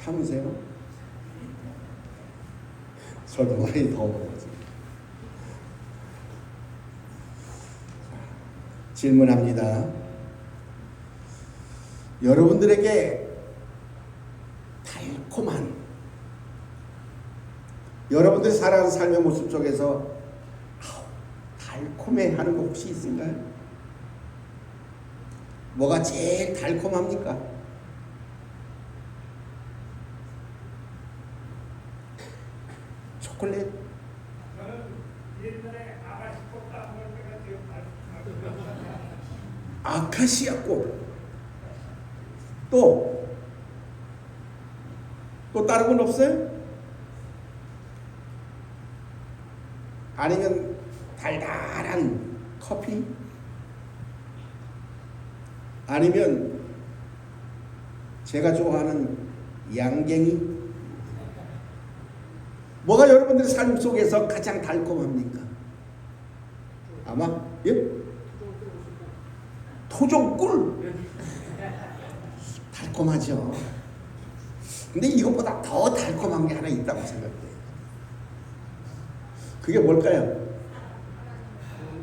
참으세요? 저도 많이 더워가지고. 질문합니다. 여러분들에게 달콤한, 여러분들이 살아가는 삶의 모습 속에서 달콤해 하는 거 혹시 있을까요? 뭐가 제일 달콤합니까? 초콜릿? 저는 옛날에 아가씨꽃 따먹을 때가 제일 달콤하고. 아카시아 꽃. 또 다른 건 없어요? 아니면 달달한 커피? 아니면 제가 좋아하는 양갱이? 뭐가 여러분들의 삶 속에서 가장 달콤합니까? 아마 예? 토종꿀. 달콤하죠. 근데 이것보다 더 달콤한 게 하나 있다고 생각해요. 그게 뭘까요?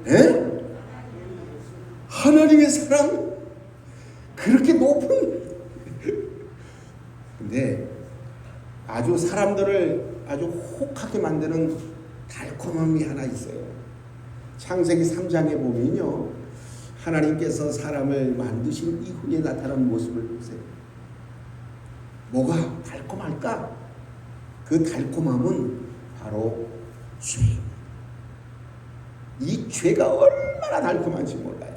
에? 하나님의 사랑? 그렇게 높은. 근데 아주 사람들을 아주 혹하게 만드는 달콤함이 하나 있어요. 창세기 3장에 보면요, 하나님께서 사람을 만드신 이후에 나타난 모습을 보세요. 뭐가 달콤할까? 그 달콤함은 바로 죄. 이 죄가 얼마나 달콤한지 몰라요.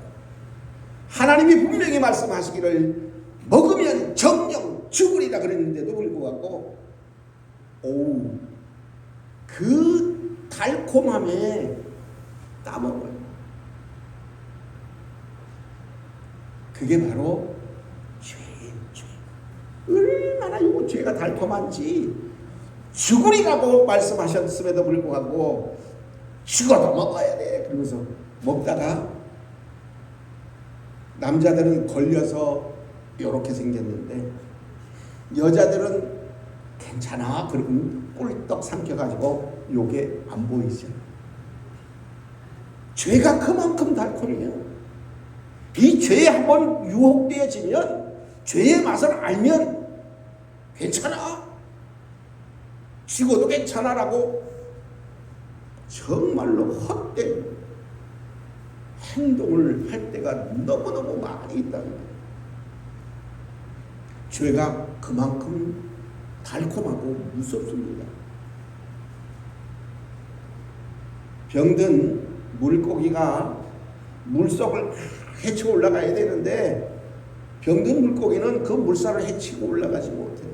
하나님이 분명히 말씀하시기를 먹으면 정령 죽으리라 그랬는데도 불구하고 그 달콤함에 따먹어요. 그게 바로 죄예요. 죄. 얼마나 이 죄가 달콤한지, 죽으리라고 말씀하셨음에도 불구하고 죽어도 먹어야 돼 그러면서 먹다가 남자들은 걸려서 이렇게 생겼는데 여자들은 괜찮아 그러면 꿀떡 삼켜가지고 요게 안 보이죠. 죄가 그만큼 달콤해요. 이 죄에 한번 유혹되어지면, 죄의 맛을 알면 괜찮아, 죽어도 괜찮아라고 정말로 헛된 행동을 할 때가 너무너무 많이 있다는 거예요. 죄가 그만큼 달콤하고 무섭습니다. 병든 물고기가 물속을 헤쳐 올라가야 되는데 병든 물고기는 그 물살을 헤치고 올라가지 못해요.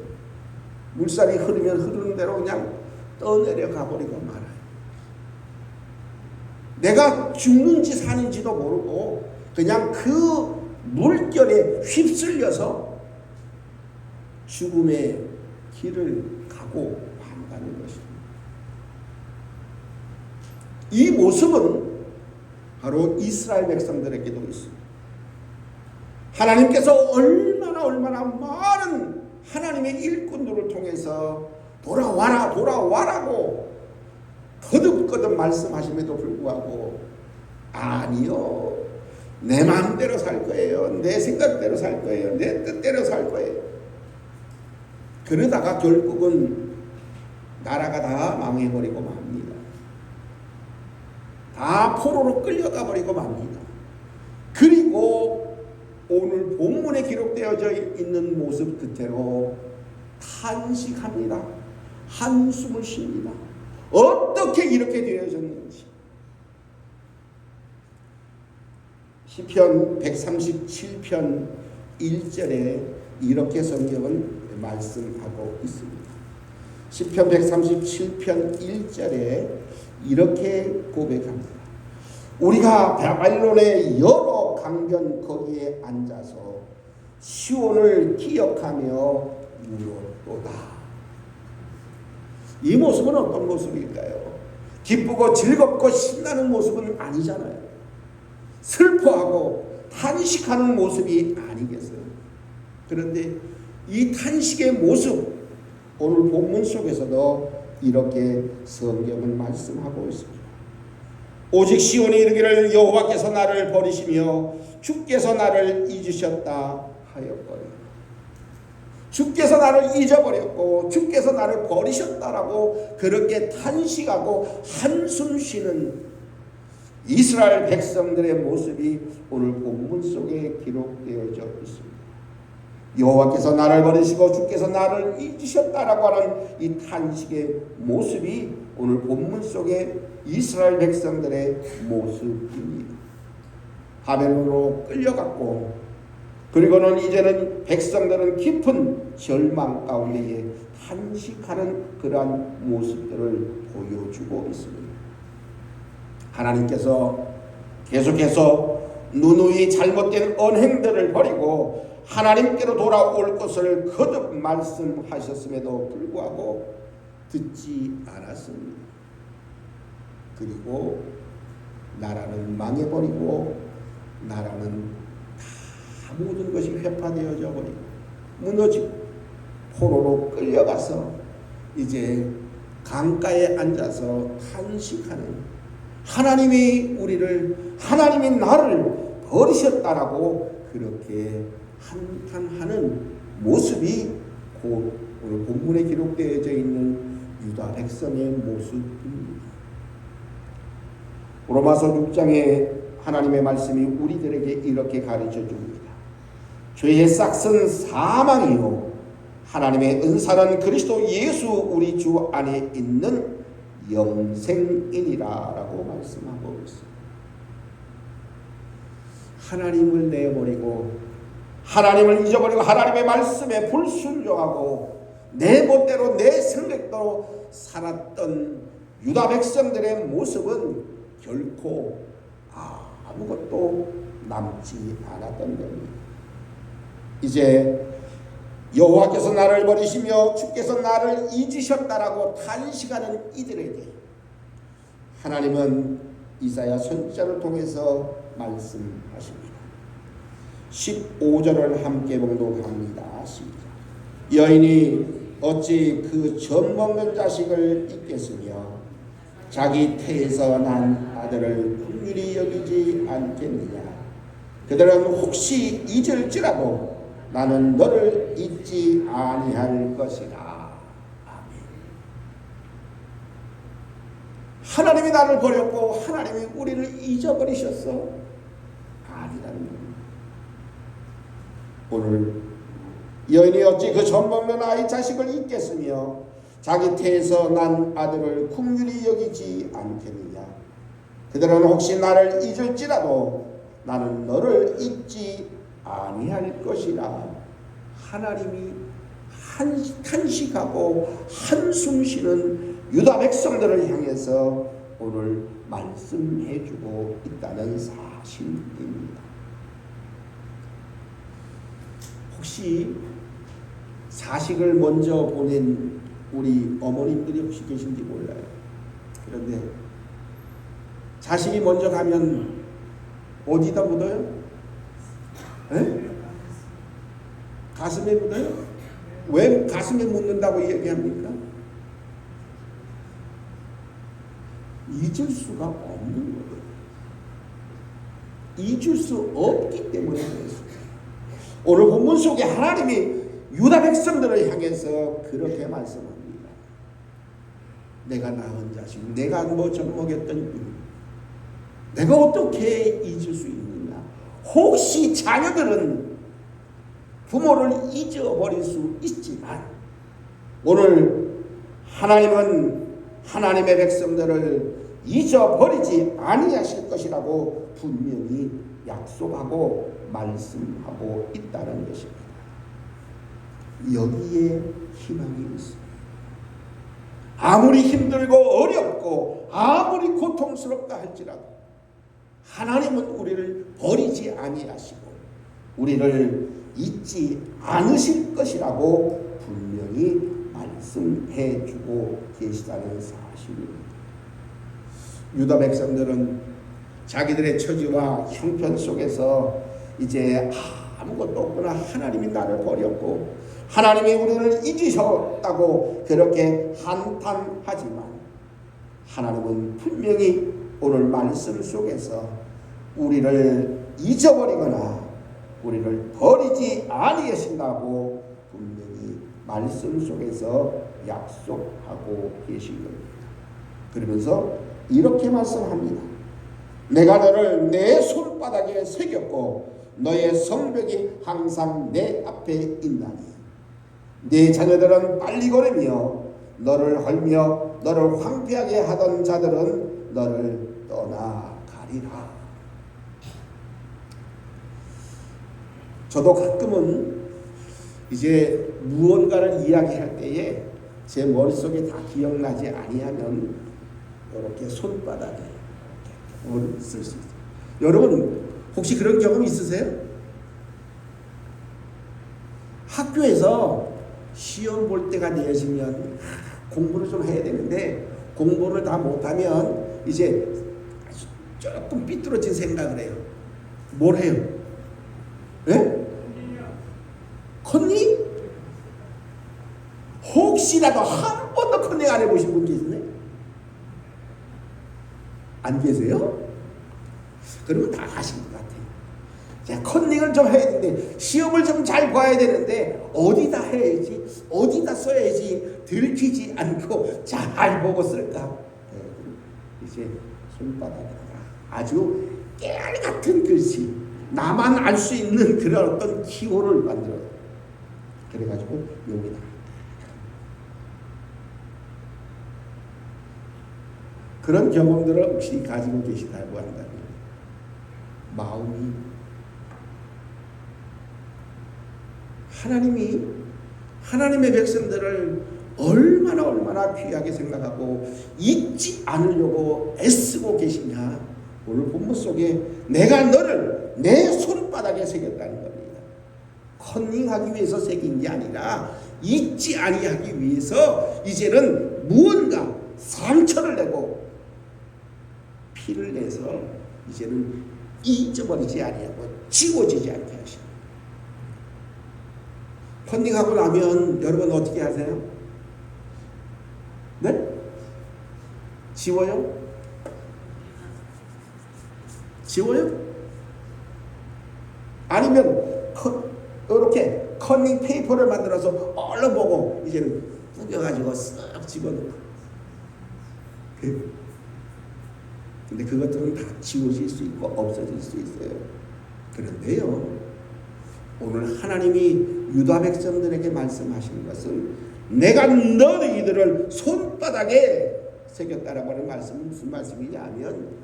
물살이 흐르면 흐르는 대로 그냥 떠내려가 버리고 말아요. 내가 죽는지 사는지도 모르고 그냥 그 물결에 휩쓸려서 죽음의 길을 가고 만다는 것입니다. 이 모습은 바로 이스라엘 백성들에게도 있습니다. 하나님께서 얼마나 많은 하나님의 일꾼들을 통해서 돌아와라고 거듭거듭 말씀하심에도 불구하고 아니요, 내 마음대로 살 거예요, 내 생각대로 살 거예요, 내 뜻대로 살 거예요. 그러다가 결국은 나라가 다 망해버리고 맙니다. 다 포로로 끌려가 버리고 맙니다. 그리고 오늘 본문에 기록되어져 있는 모습 그대로 탄식합니다. 한숨을 쉽니다. 어떻게 이렇게 되어졌는지. 시편 137편 1절에 이렇게 성경은 말씀하고 있습니다. 시편 137편 1절에 이렇게 고백합니다. 우리가 바벨론의 여러 강변 거기에 앉아서 시온을 기억하며 울었도다. 이 모습은 어떤 모습일까요? 기쁘고 즐겁고 신나는 모습은 아니잖아요. 슬퍼하고 탄식하는 모습이 아니겠어요? 그런데 이 탄식의 모습, 오늘 본문 속에서도 이렇게 성경은 말씀하고 있습니다. 오직 시온이 이르기를 여호와께서 나를 버리시며 주께서 나를 잊으셨다 하였거니와. 주께서 나를 잊어버렸고 주께서 나를 버리셨다라고 그렇게 탄식하고 한숨 쉬는 이스라엘 백성들의 모습이 오늘 본문 속에 기록되어져 있습니다. 여호와께서 나를 버리시고 주께서 나를 잊으셨다라고 하는 이 탄식의 모습이 오늘 본문 속에 이스라엘 백성들의 모습입니다. 바벨론으로 끌려갔고, 그리고는 이제는 백성들은 깊은 절망 가운데에 탄식하는 그러한 모습들을 보여주고 있습니다. 하나님께서 계속해서 누누이 잘못된 언행들을 버리고 하나님께로 돌아올 것을 거듭 말씀하셨음에도 불구하고 듣지 않았습니다. 그리고 나라는 망해버리고 나라는 다 모든 것이 회파되어져 버리고 무너지고 포로로 끌려가서 이제 강가에 앉아서 탄식하는, 하나님이 나를 버리셨다라고 그렇게 한탄하는 모습이 곧 오늘 본문에 기록되어져 있는 유다 백성의 모습입니다. 로마서 6장에 하나님의 말씀이 우리들에게 이렇게 가르쳐 줍니다. 죄의 싹은 사망이요 하나님의 은사는 그리스도 예수 우리 주 안에 있는 영생이니라 라고 말씀하고 있습니다. 하나님을 내버리고 하나님을 잊어버리고 하나님의 말씀에 불순종하고 내 멋대로 내 생각대로 살았던 유다 백성들의 모습은 결코 아무것도 남지 않았던 겁니다. 이제 여호와께서 나를 버리시며 주께서 나를 잊으셨다라고 탄식하는 이들에게 하나님은 이사야 선지자를 통해서 말씀하십니다. 15절을 함께 봉독합니다. 시작. 여인이 어찌 그 젖 먹는 자식을 잊겠으며 자기 태에서 난 아들을 긍휼히 여기지 않겠느냐. 그들은 혹시 잊을지라도 나는 너를 잊지 아니할 것이라. 아멘. 하나님이 나를 버렸고 하나님이 우리를 잊어버리셨어? 아니라는 겁니다. 오늘 여인이 어찌 그 젖 먹는 아이 자식을 잊겠으며 자기 태에서 난 아들을 긍휼히 여기지 않겠느냐. 그들은 혹시 나를 잊을지라도 나는 너를 잊지 아니할 것이라. 하나님이 탄식하고 한숨 쉬는 유다 백성들을 향해서 오늘 말씀해주고 있다는 사실입니다. 혹시 자식을 먼저 보낸 우리 어머님들이 혹시 계신지 몰라요. 그런데 자식이 먼저 가면 어디다 묻어요? 에? 가슴에 묻어요? 왜 가슴에 묻는다고 얘기합니까? 잊을 수가 없는 거예요. 잊을 수 없기 때문에 그렇습니다. 오늘 본문 속에 하나님이 유다 백성들을 향해서 그렇게 말씀합니다. 내가 낳은 자식, 내가 젖먹였던 이, 내가 어떻게 잊을 수 있느냐. 혹시 자녀들은 부모를 잊어버릴 수 있지만 오늘 하나님은 하나님의 백성들을 잊어버리지 아니하실 것이라고 분명히 약속하고 말씀하고 있다는 것입니다. 여기에 희망이 있습니다. 아무리 힘들고 어렵고 아무리 고통스럽다 할지라도 하나님은 우리를 버리지 아니하시고 우리를 잊지 않으실 것이라고 분명히 말씀해 주고 계시다는 사실입니다. 유다 백성들은 자기들의 처지와 형편 속에서 이제 아무것도 없구나, 하나님이 나를 버렸고 하나님이 우리를 잊으셨다고 그렇게 한탄하지만 하나님은 분명히 오늘 말씀 속에서 우리를 잊어버리거나 우리를 버리지 아니하신다고 분명히 말씀 속에서 약속하고 계신 겁니다. 그러면서 이렇게 말씀합니다. 내가 너를 내 손바닥에 새겼고 너의 성벽이 항상 내 앞에 있나니 네 자녀들은 빨리 걸으며 너를 헐며 너를 황폐하게 하던 자들은 너를 떠나가리라. 저도 가끔은 이제 무언가를 이야기할 때에 제 머릿속에 다 기억나지 아니하면 이렇게 손바닥에 쓸 수 있어요. 여러분 혹시 그런 경험 있으세요? 학교에서 시험 볼 때가 되어지면 공부를 좀 해야 되는데 공부를 다 못하면 이제 조금 삐뚤어진 생각을 해요. 뭘 해요? 예? 컨닝? 혹시라도 한 번도 컨닝 안 해보신 분 계시네? 안 계세요? 그러면 다 하신 것 같아요. 자, 컨닝을 좀 해야 되는데 시험을 좀 잘 봐야 되는데 어디다 해야지 어디다 써야지 들키지 않고 잘 보고 쓸까? 이제 손바닥에다가 아주 깨알 같은 글씨 나만 알 수 있는 그런 어떤 기호를 만들어요. 그래가지고 여기다 그런 경험들을 혹시 가지고 계시다고 한다면 마음이 하나님의 백성들을 얼마나 귀하게 생각하고 잊지 않으려고 애쓰고 계시냐. 오늘 본문 속에 내가 너를 내 손바닥에 새겼다는 겁니다. 컨닝하기 위해서 새긴 게 아니라 잊지 아니하기 위해서 이제는 무언가 상처를 내고 피를 내서 이제는 잊어버리지 아니하고 지워지지 않게 하십니다. 컨닝하고 나면 여러분 어떻게 하세요? 네? 지워요? 지워요? 아니면 이렇게 컨닝 페이퍼를 만들어서 얼른 보고 이제는 구겨가지고 쓱 집어넣고. 근데 그것들은 다 지워질 수 있고 없어질 수 있어요. 그런데요, 오늘 하나님이 유다 백성들에게 말씀하시는 것은 내가 너희들을 손바닥에 새겼다라고 하는 말씀은 무슨 말씀이냐 하면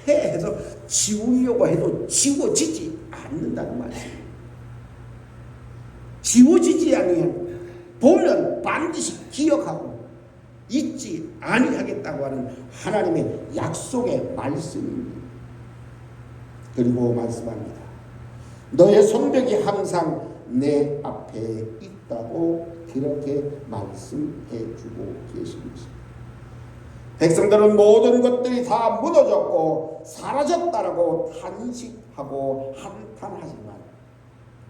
해서 지우려고 해도 지워지지 않는다는 말씀이에요. 지워지지 아니하고 보면 반드시 기억하고 잊지 아니하겠다고 하는 하나님의 약속의 말씀입니다. 그리고 말씀합니다. 너의 성벽이 항상 내 앞에 있다고 그렇게 말씀해 주고 계신 것입니다. 백성들은 모든 것들이 다 무너졌고 사라졌다라고 탄식하고 한탄하지만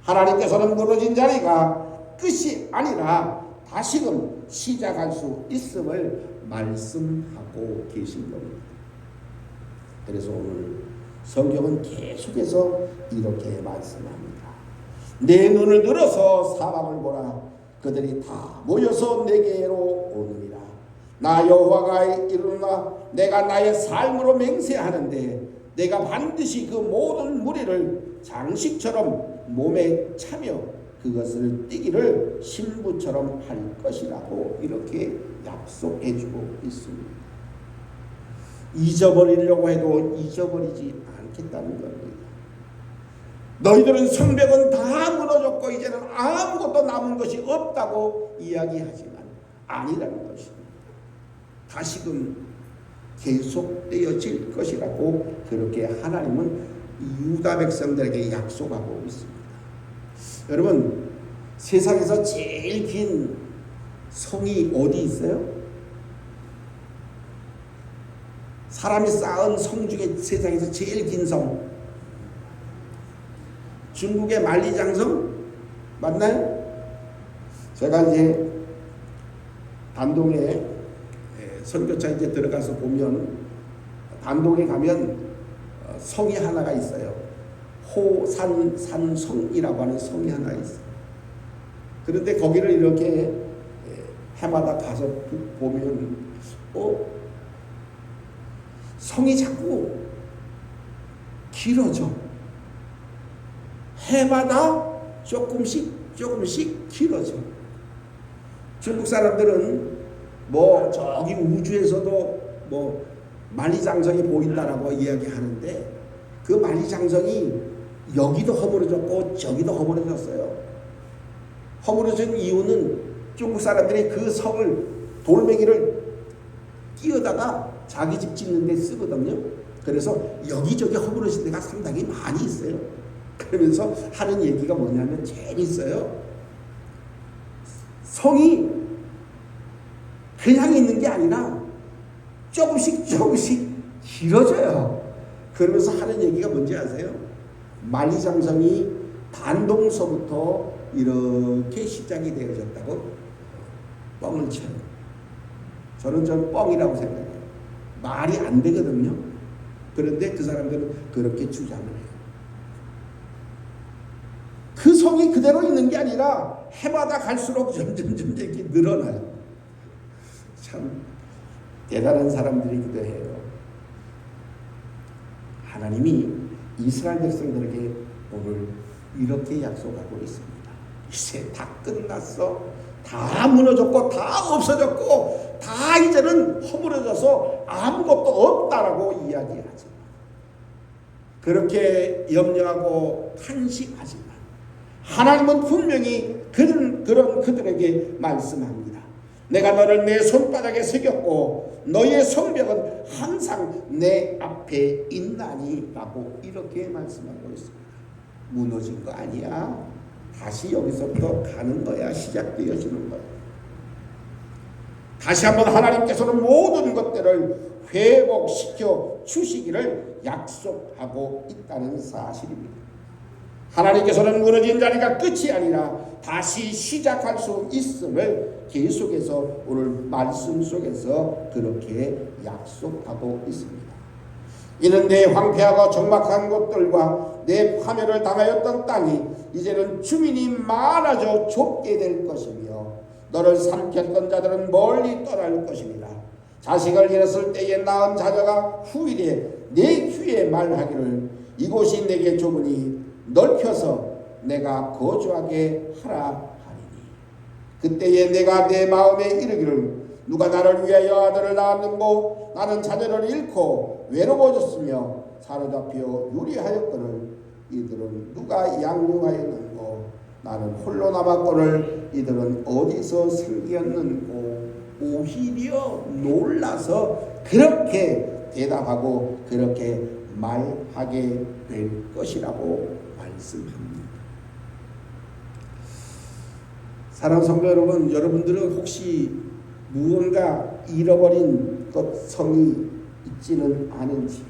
하나님께서는 무너진 자리가 끝이 아니라 다시금 시작할 수 있음을 말씀하고 계신 겁니다. 그래서 오늘 성경은 계속해서 이렇게 말씀합니다. 내 눈을 들어서 사방을 보라. 그들이 다 모여서 내게로 오느니라. 나 여호와가 이르노라. 내가 나의 삶으로 맹세하는데 내가 반드시 그 모든 무리를 장식처럼 몸에 차며 그것을 띠기를 신부처럼 할 것이라고 이렇게 약속해주고 있습니다. 잊어버리려고 해도 잊어버리지 않겠다는 겁니다. 너희들은 성벽은 다 무너졌고 이제는 아무것도 남은 것이 없다고 이야기하지만 아니라는 것입니다. 다시금 계속되어질 것이라고 그렇게 하나님은 유다 백성들에게 약속하고 있습니다. 여러분, 세상에서 제일 긴 성이 어디 있어요? 사람이 쌓은 성 중에 세상에서 제일 긴 성, 중국의 만리장성 맞나요? 제가 이제 단동에 선교차 이제 들어가서 보면 단동에 가면 성이 하나가 있어요. 호산산성이라고 하는 성이 하나 있어요. 그런데 거기를 이렇게 해마다 가서 보면 성이 자꾸 길어져. 해마다 조금씩 길어져. 중국 사람들은 뭐 저기 우주에서도 뭐 만리장성이 보인다라고 이야기하는데 그 만리장성이 여기도 허물어졌고 저기도 허물어졌어요. 허물어진 이유는 중국 사람들이 그 성을 돌멩이를 끼워다가 자기 집 짓는 데 쓰거든요. 그래서 여기저기 허물어진 데가 상당히 많이 있어요. 그러면서 하는 얘기가 뭐냐면 재밌어요. 성이 그냥 있는 게 아니라 조금씩 길어져요. 그러면서 하는 얘기가 뭔지 아세요? 만리장성이 단동서부터 이렇게 시작이 되어졌다고 뻥을 쳐요. 저는 뻥이라고 생각해요. 말이 안 되거든요. 그런데 그 사람들은 그렇게 주장을 해요. 그 성이 그대로 있는 게 아니라 해마다 갈수록 점점 이렇게 늘어나요. 참 대단한 사람들이기도 해요. 하나님이 이스라엘 백성들에게 오늘 이렇게 약속하고 있습니다. 이제 다 끝났어. 다 무너졌고 다 없어졌고 다 이제는 허물어져서 아무것도 없다라고 이야기하지. 그렇게 염려하고 탄식하지만 하나님은 분명히 그런 그들에게 말씀합니다. 내가 너를 내 손바닥에 새겼고 너의 성벽은 항상 내 앞에 있나니 라고 이렇게 말씀하고 있습니다. 무너진 거 아니야. 다시 여기서부터 가는 거야. 시작되어지는 거야. 다시 한번 하나님께서는 모든 것들을 회복시켜 주시기를 약속하고 있다는 사실입니다. 하나님께서는 무너진 자리가 끝이 아니라 다시 시작할 수 있음을 계속해서 오늘 말씀 속에서 그렇게 약속하고 있습니다. 이는 내 황폐하고 적막한 곳들과 내 파멸을 당하였던 땅이 이제는 주민이 많아져 좁게 될 것이며 너를 삼켰던 자들은 멀리 떠날 것입니다. 자식을 잃었을 때에 낳은 자녀가 후일에 내 귀에 말하기를 이곳이 내게 좁으니 넓혀서 내가 거주하게 하라 하리니 그때에 내가 내 마음에 이르기를 누가 나를 위하여 아들을 낳았는고 나는 자녀를 잃고 외로워졌으며 사로잡혀 유리하였거늘 이들은 누가 양육하였는고 나는 홀로 남았거늘 이들은 어디서 생겼는고 오히려 놀라서 그렇게 대답하고 그렇게 말하게 될 것이라고 말씀합니다. 사랑하는 성도 여러분, 여러분들은 혹시 무언가 잃어버린 성이 있지는 않은지,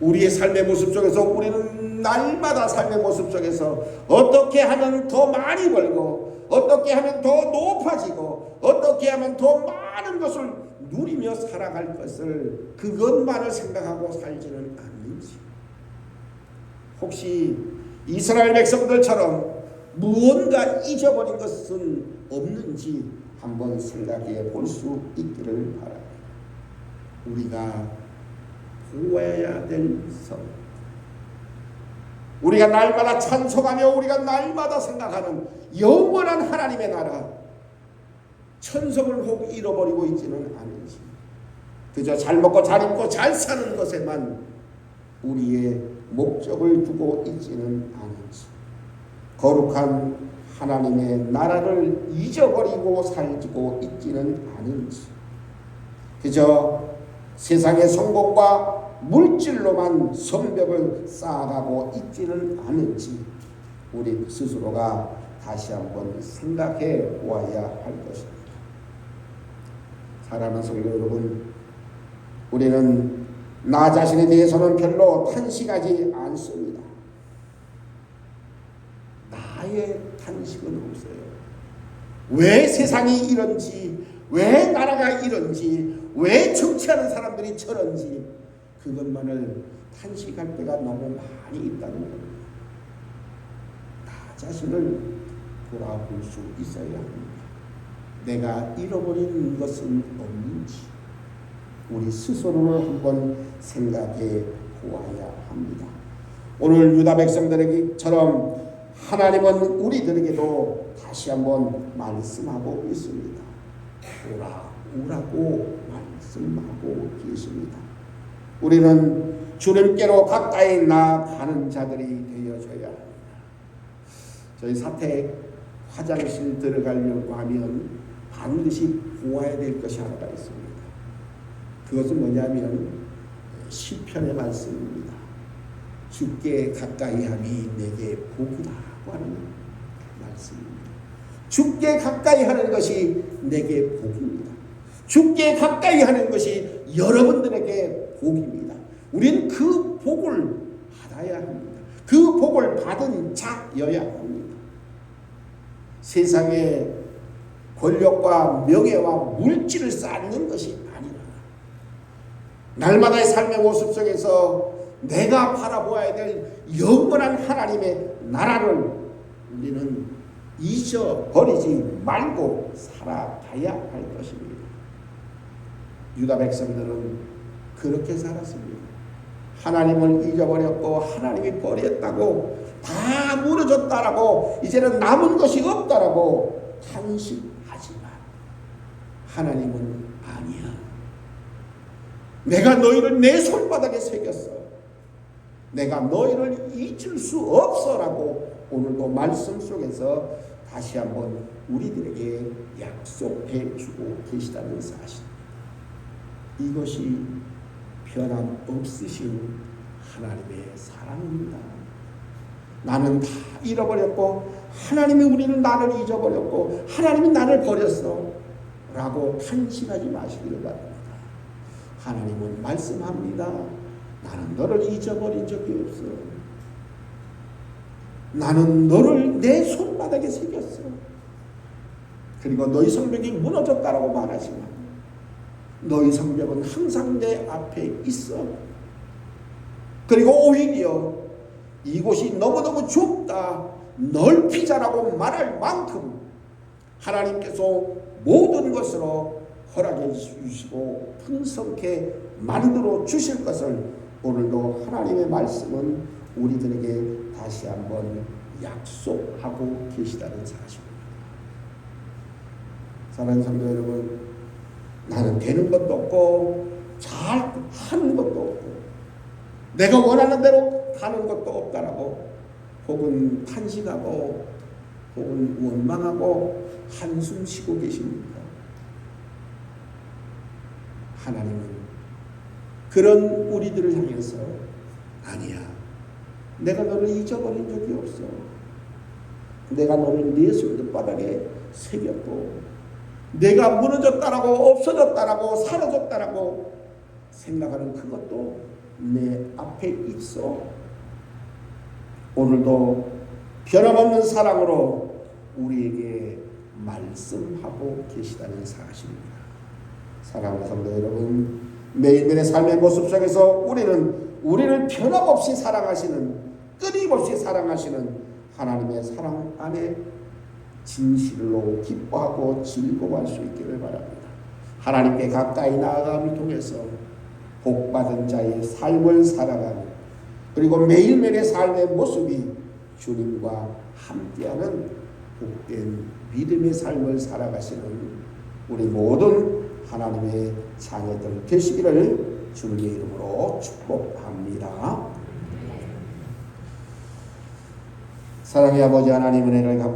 우리의 삶의 모습 속에서 우리는 날마다 삶의 모습 속에서 어떻게 하면 더 많이 벌고 어떻게 하면 더 높아지고 어떻게 하면 더 많은 것을 누리며 살아갈 것을 그것만을 생각하고 살지는 않는지, 혹시 이스라엘 백성들처럼 무언가 잊어버린 것은 없는지 한번 생각해 볼 수 있기를 바랍니다. 우리가 보아야 될 성, 우리가 날마다 찬송하며 우리가 날마다 생각하는 영원한 하나님의 나라, 천성을 혹 잃어버리고 있지는 않은지, 그저 잘 먹고 잘 입고 잘 사는 것에만 우리의 목적을 두고 있지는 않은지, 거룩한 하나님의 나라를 잊어버리고 살고 있지는 않은지, 그저 세상의 성공과 물질로만 성벽을 쌓아가고 있지는 않은지 우리 스스로가 다시 한번 생각해 보아야 할 것입니다. 사랑하는 성도 여러분, 우리는 나 자신에 대해서는 별로 탄식하지 않습니다. 나의 탄식은 없어요. 왜 세상이 이런지, 왜 나라가 이런지, 왜 정치하는 사람들이 저런지 그것만을 탄식할 때가 너무 많이 있다는 겁니다. 나 자신을 돌아볼 수 있어야 합니다. 내가 잃어버린 것은 없는지 우리 스스로를 한번 생각해 보아야 합니다. 오늘 유다 백성들에게처럼 하나님은 우리들에게도 다시 한번 말씀하고 있습니다. 오라고 말씀하고 계십니다. 우리는 주님께로 가까이 나아가는 자들이 되어져야 합니다. 저희 사택 화장실 들어가려고 하면 반드시 보아야 될 것이 하나가 있습니다. 그것은 뭐냐면 시편의 말씀입니다. 주께 가까이 함이 내게 복이라고 하는 말씀입니다. 주께 가까이 하는 것이 내게 복입니다. 주께 가까이 하는 것이 여러분들에게 복입니다. 우리는 그 복을 받아야 합니다. 그 복을 받은 자여야 합니다. 세상에 권력과 명예와 물질을 쌓는 것이 아니라 날마다의 삶의 모습 속에서 내가 바라보아야 될 영원한 하나님의 나라를 우리는 잊어버리지 말고 살아가야 할 것입니다. 유다 백성들은 그렇게 살았습니다. 하나님을 잊어버렸고 하나님이 버렸다고 다 무너졌다라고 이제는 남은 것이 없다라고 탄식하지만 하나님은 아니야. 내가 너희를 내 손바닥에 새겼어. 내가 너희를 잊을 수 없어라고 오늘도 말씀 속에서 다시 한번 우리들에게 약속해 주고 계시다는 사실. 이것이 변함없으신 하나님의 사랑입니다. 나는 다 잃어버렸고 하나님이 우리는 나를 잊어버렸고 하나님이 나를 버렸어 라고 탄식하지 마시기를 바랍니다. 하나님은 말씀합니다. 나는 너를 잊어버린 적이 없어. 나는 너를 내 손바닥에 새겼어. 그리고 너희 성벽이 무너졌다라고 말하지만 너희 성벽은 항상 내 앞에 있어. 그리고 오히려 이곳이 너무너무 좁다, 넓히자라고 말할 만큼 하나님께서 모든 것으로 허락해 주시고 풍성케 만들어 주실 것을 오늘도 하나님의 말씀은 우리들에게 다시 한번 약속하고 계시다는 사실입니다. 사랑하는 성도 여러분, 나는 되는 것도 없고 잘 하는 것도 없고 내가 원하는 대로 가는 것도 없다라고 혹은 탄식하고 혹은 원망하고 한숨 쉬고 계십니까? 하나님은 그런 우리들을 향해서 아니야. 내가 너를 잊어버린 적이 없어. 내가 너를 네 손바닥에 새겼고 내가 무너졌다라고 없어졌다라고 사라졌다라고 생각하는 그것도 내 앞에 있어. 오늘도 변함없는 사랑으로 우리에게 말씀하고 계시다는 사실입니다. 사랑하는 성도 여러분, 매일매일의 삶의 모습 속에서 우리를 변함없이 사랑하시는, 끊임없이 사랑하시는 하나님의 사랑 안에 진실로 기뻐하고 즐거워할 수 있기를 바랍니다. 하나님께 가까이 나아감을 통해서 복받은 자의 삶을 살아가는, 그리고 매일매일의 삶의 모습이 주님과 함께하는 복된 믿음의 삶을 살아가시는 우리 모든 하나님의 자녀들 되시기를 주님의 이름으로 축복합니다. 사랑의 아버지 하나님, 은혜를 감사합니다.